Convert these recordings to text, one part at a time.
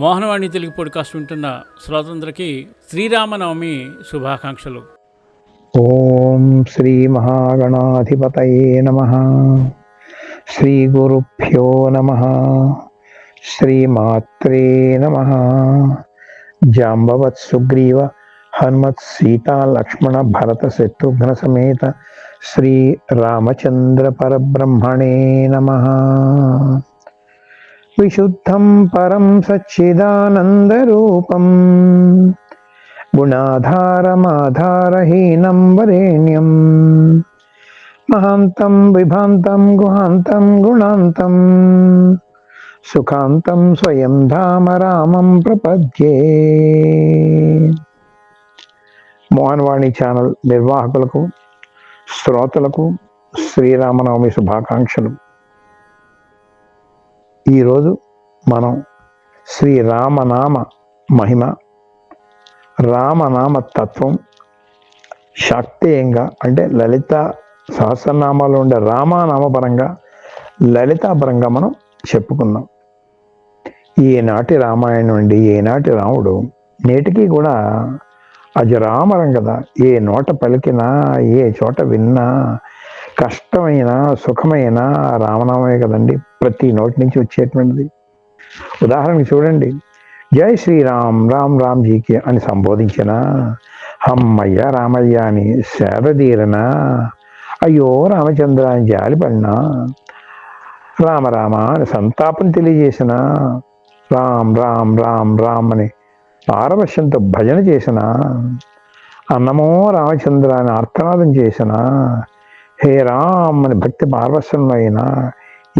Mohanavani Telugu podcast వింటున్న శ్రోతలందరికీ శ్రీరామనవమి శుభాకాంక్షలు. ఓం శ్రీ మహాగణాధిపతయే నమః. శ్రీ గురుభ్యో నమః. శ్రీమాత్రే నమః. జాంబవత్ సుగ్రీవ హనుమత్ సీతా లక్ష్మణ భరత శత్రుఘ్న సమేత శ్రీ రామచంద్ర పరబ్రహ్మణే నమః. విశుద్ధం పరం సచ్చిదానందరూపం గుణాధారమాధారహీనం వరేణ్యం మహాంతం విభాంతం గుహాంతం గుణాంతం సుఖాంతం స్వయం ధామ రామం ప్రపద్యే. మోహనవాణి ఛానల్ నిర్వాహకులకు శ్రోతలకు శ్రీరామనవమి శుభాకాంక్షలు. ఈరోజు మనం శ్రీరామనామ మహిమ, రామనామ తత్వం శాక్తేయంగా అంటే లలిత సహస్రనామాలు ఉండే రామనామపరంగా లలితాపరంగా మనం చెప్పుకుందాం. ఏనాటి రామాయణం అండి, ఏనాటి రాముడు నేటికి కూడా అజరామరం కదా. ఏ నోట పలికినా ఏ చోట విన్నా కష్టమైన సుఖమైన రామనామే కదండి ప్రతి నోటి నుంచి వచ్చేటువంటిది. ఉదాహరణకి చూడండి, జై శ్రీరామ్ రామ్ రామ్జీకి అని సంబోధించిన, అమ్మయ్య రామయ్య అని సేదతీరనా, అయ్యో రామచంద్ర అని జాలిపడినా, రామ రామ అని సంతాపం తెలియజేసిన, రామ్ రామ్ రామ్ రామ్ అని పారవశ్యంతో భజన చేసిన, అన్నమో రామచంద్ర అని ఆర్తనాదం చేసిన, హే రామ్ అని భక్తి పారవశ్యంలో అయినా,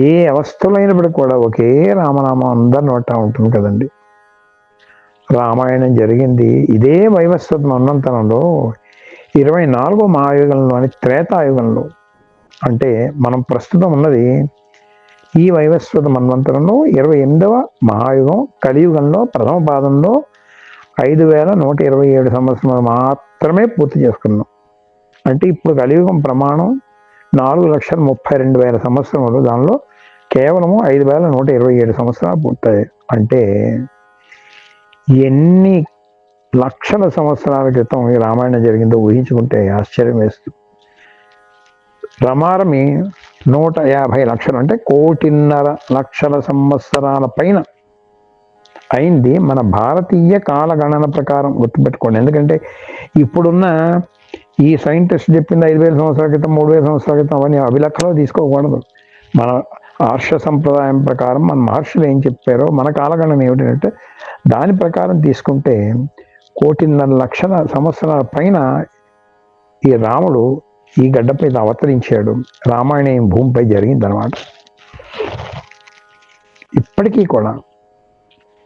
ఏ అవస్థలైనప్పుడు కూడా ఒకే రామనామం అందరి నోట ఉంటుంది కదండి. రామాయణం జరిగింది ఇదే వైవస్వత మన్వంతరంలో 24వ మహాయుగంలోని త్రేతాయుగంలో. అంటే మనం ప్రస్తుతం ఉన్నది ఈ వైవస్వత మన్వంతరంలో 28వ మహాయుగం కలియుగంలో ప్రథమ పాదంలో 5127 సంవత్సరాలు మాత్రమే పూర్తి చేసుకున్నాం. అంటే ఇప్పుడు కలియుగం ప్రమాణం 4,32,000 సంవత్సరములు, దానిలో కేవలము 5,127 సంవత్సరాలు పూర్తయ్యాయి. అంటే ఎన్ని లక్షల సంవత్సరాల క్రితం ఈ రామాయణం జరిగిందో ఊహించుకుంటే ఆశ్చర్యం వేస్తుంది. రమారమి 150 లక్షలు అంటే 1,50,00,000 సంవత్సరాల పైన అయింది మన భారతీయ కాలగణన ప్రకారం. గుర్తుపెట్టుకోండి, ఎందుకంటే ఇప్పుడున్న ఈ సైంటిస్ట్ చెప్పింది 5,000 సంవత్సరాల క్రితం 3,000 సంవత్సరాల క్రితం అవన్నీ అభిలెక్కలో తీసుకోకూడదు. మన ఆర్ష సంప్రదాయం ప్రకారం మన మహర్షులు ఏం చెప్పారో మన కాలగణన ఏమిటంటే దాని ప్రకారం తీసుకుంటే 1,50,00,000 సంవత్సరాల పైన ఈ రాముడు ఈ గడ్డపై అవతరించాడు. రామాయణం భూమిపై జరిగిందనమాట. ఇప్పటికీ కూడా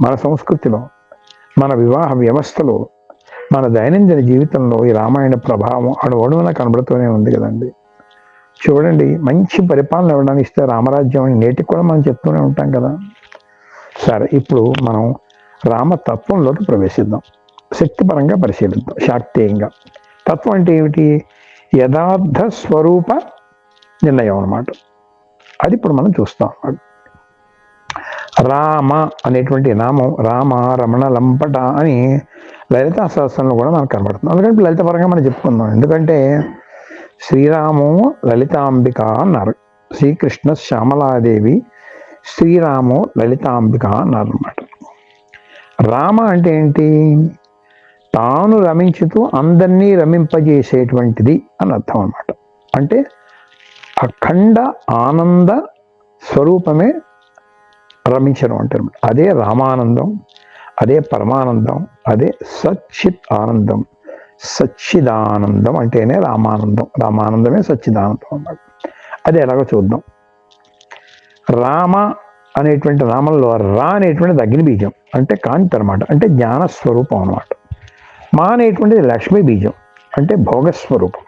మన సంస్కృతిలో, మన వివాహ వ్యవస్థలో, మన దైనందిన జీవితంలో ఈ రామాయణ ప్రభావం అణువణువున కనబడుతూనే ఉంది కదండి. చూడండి, మంచి పరిపాలన ఇవ్వడానికి ఇస్తే రామరాజ్యం అని నేటికి కూడా మనం చెప్తూనే ఉంటాం కదా. సరే, ఇప్పుడు మనం రామతత్వంలోకి ప్రవేశిద్దాం. శక్తిపరంగా పరిశీలిద్దాం. శాక్తేయంగా తత్వం అంటే ఏమిటి? యథార్థ స్వరూప నిర్ణయం అన్నమాట. అది ఇప్పుడు మనం చూస్తాం. రామ అనేటువంటి నామం రామ రమణ లంపట అని లలితా సహస్రంలో కూడా మనకు కనబడుతుంది. అందుకంటే లలితపరంగా మనం చెప్పుకుందాం. ఎందుకంటే శ్రీరాము లలితాంబిక అన్నారు, శ్రీకృష్ణ శ్యామలాదేవి శ్రీరాము లలితాంబిక అన్నారు అన్నమాట. రామ అంటే ఏంటి? తాను రమించుతూ అందరినీ రమింపజేసేటువంటిది అని అర్థం అన్నమాట. అంటే అఖండ ఆనంద స్వరూపమే రమించడం అంటారు. అదే రామానందం, అదే పరమానందం, అదే సచ్చిత్ ఆనందం. సచ్చిదానందం అంటేనే రామానందం, రామానందమే సచ్చిదానందం అన్నమాట. అది ఎలాగో చూద్దాం. రామ అనేటువంటి నామంలో రా అనేటువంటిది అగ్ని బీజం, అంటే కాంతి అనమాట, అంటే జ్ఞానస్వరూపం అనమాట. మా అనేటువంటిది లక్ష్మీ బీజం, అంటే భోగస్వరూపం.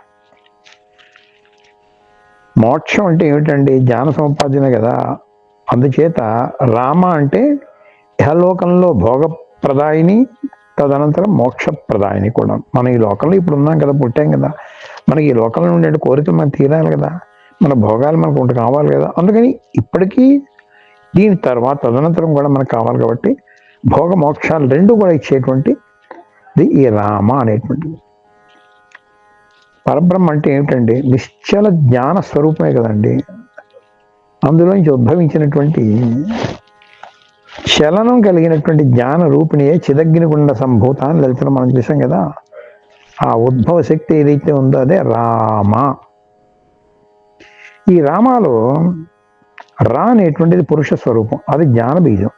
మోక్షం అంటే ఏమిటండి? జ్ఞాన సముపార్జన కదా. అందుచేత రామ అంటే ఇహలోకంలో భోగప్రదాయిని, తదనంతరం మోక్షప్రదాయిని కూడా. మనం ఈ లోకంలో ఇప్పుడు ఉన్నాం కదా, పుట్టాం కదా, మనకి ఈ లోకంలో ఉండే కోరికలు మనం తీరాలి కదా, మన భోగాలు మనకు ఉంటే కావాలి కదా. అందుకని ఇప్పటికీ దీని తర్వాత తదనంతరం కూడా మనకు కావాలి కాబట్టి భోగ మోక్షాలు రెండు కూడా ఇచ్చేటువంటిది ఈ రామ అనేటువంటిది. పరబ్రహ్మ అంటే ఏమిటండి? నిశ్చల జ్ఞాన స్వరూపమే కదండి. అందులోంచి ఉద్భవించినటువంటి చలనం కలిగినటువంటి జ్ఞాన రూపిణియే చిదగ్నిగుండ సంభూత అని లలితలో మనం చూసాం కదా. ఆ ఉద్భవ శక్తి ఏదైతే ఉందో అదే రామ. ఈ రామాలో రా అనేటువంటిది పురుష స్వరూపం, అది జ్ఞాన బీజం,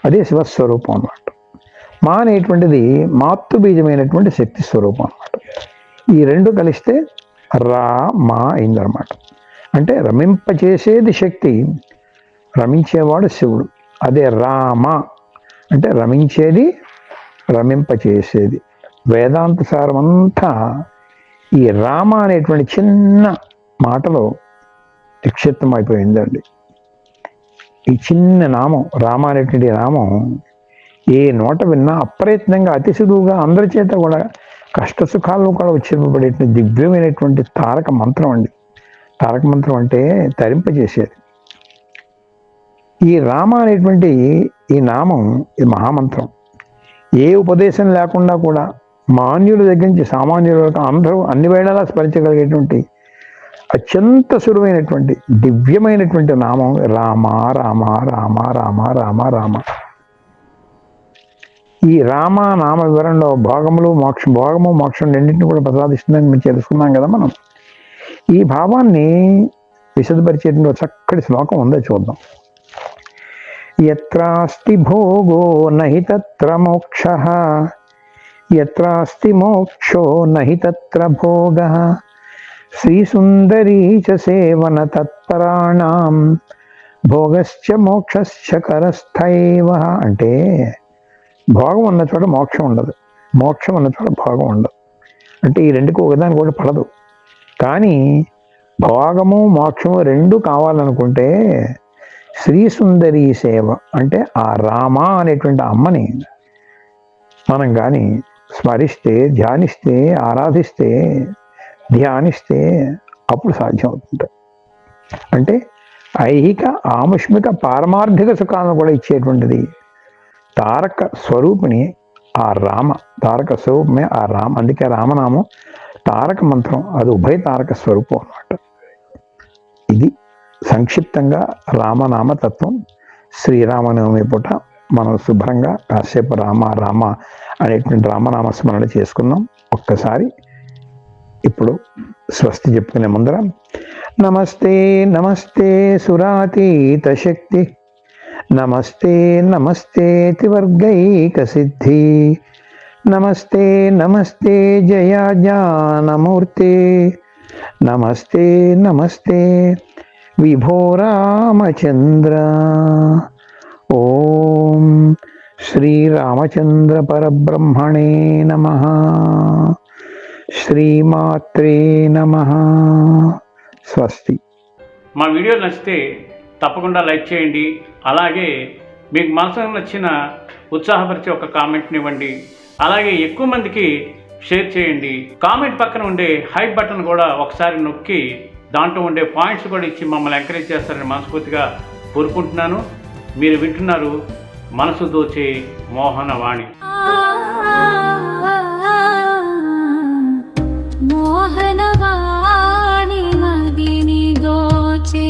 అదే శివస్వరూపం అన్నమాట. మా అనేటువంటిది మాతృ బీజమైనటువంటి శక్తి స్వరూపం అన్నమాట. ఈ రెండు కలిస్తే రా మా అయిందనమాట. అంటే రమింపచేసేది శక్తి, రమించేవాడు శివుడు. అదే రామ అంటే రమించేది, రమింపచేసేది. వేదాంత సారమంతా ఈ రామ అనేటువంటి చిన్న మాటలో నిక్షిప్తం అయిపోయిందండి. ఈ చిన్న నామం రామ అనేటువంటి నామం ఏ నోట విన్నా అప్రయత్నంగా అతి సులువుగా అందరి చేత కూడా కష్ట సుఖాలను కూడా ఉచ్చరింపబడేటువంటి దివ్యమైనటువంటి తారక మంత్రం అండి. తారక మంత్రం అంటే తరింపజేసేది. ఈ రామ అనేటువంటి ఈ నామం, ఈ మహామంత్రం ఏ ఉపదేశం లేకుండా కూడా మాన్యుల దగ్గర నుంచి సామాన్యుల వరకు అందరూ అన్ని వేళలా స్మరించగలిగేటువంటి అత్యంత సులువైనటువంటి దివ్యమైనటువంటి నామం రామ రామ రామ రామ రామ రామ. ఈ రామ నామ వివరణలో భోగము మోక్షం రెండింటిని కూడా ప్రసాదిస్తుందని మేము తెలుసుకున్నాం కదా మనం. ఈ భావాన్ని విశదపరిచేటువంటి చక్కటి శ్లోకం ఉందో చూద్దాం. యత్రాస్తి భోగో నహి తత్ర మోక్షః, యత్రాస్తి మోక్షో నహి తత్ర భోగః, శ్రీసుందరీ చ సేవన తత్పరాణాం భోగశ్చ మోక్షశ్చ కరస్థైవ. అంటే భోగం ఉన్న చోట మోక్షం ఉండదు, మోక్షం ఉన్న చోట భోగం ఉండదు. అంటే ఈ రెండుకు ఒకదాని కూడా పడదు. కానీ భోగము మోక్షము రెండు కావాలనుకుంటే శ్రీసుందరీ సేవ అంటే ఆ రామ అనేటువంటి అమ్మని మనం కానీ స్మరిస్తే, ధ్యానిస్తే, ఆరాధిస్తే, ధ్యానిస్తే అప్పుడు సాధ్యం అవుతుంది. అంటే ఐహిక ఆముష్మిక పారమార్థిక సుఖాలను కూడా ఇచ్చేటువంటిది తారక స్వరూపిణి ఆ రామ. తారక స్వరూపమే ఆ రామ. అందుకే రామనామం తారక మంత్రం, అది ఉభయ తారక స్వరూపం అన్నమాట. ఇది సంక్షిప్తంగా రామనామ తత్వం. శ్రీరామనవమి పూట మనం శుభ్రంగా కాసేపు రామ రామ అనేటువంటి రామనామ స్మరణ చేసుకున్నాం. ఒక్కసారి ఇప్పుడు స్వస్తి చెప్పుకునే ముందర నమస్తే నమస్తే సురాతీత శక్తి, నమస్తే నమస్తే త్రివర్గైక సిద్ధి, నమస్తే నమస్తే జయ జ్ఞానమూర్తే, నమస్తే నమస్తే విభో రామచంద్ర. ఓం శ్రీరామచంద్ర పరబ్రహ్మణే నమః. శ్రీమాత్రే నమః. స్వస్తి. మా వీడియో నచ్చితే తప్పకుండా లైక్ చేయండి. అలాగే మీకు మనసుకు నచ్చిన ఉత్సాహపరిచే ఒక కామెంట్ని ఇవ్వండి. అలాగే ఎక్కువ మందికి షేర్ చేయండి. కామెంట్ పక్కన ఉండే హైప్ బటన్ కూడా ఒకసారి నొక్కి దాంట్లో ఉండే పాయింట్స్ కూడా ఇచ్చి మమ్మల్ని ఎంకరేజ్ చేస్తారని మనస్ఫూర్తిగా కోరుకుంటున్నాను. మీరు వింటున్నారు మనసు దోచే మోహనవాణి. మోహనవాణి మదిని దోచే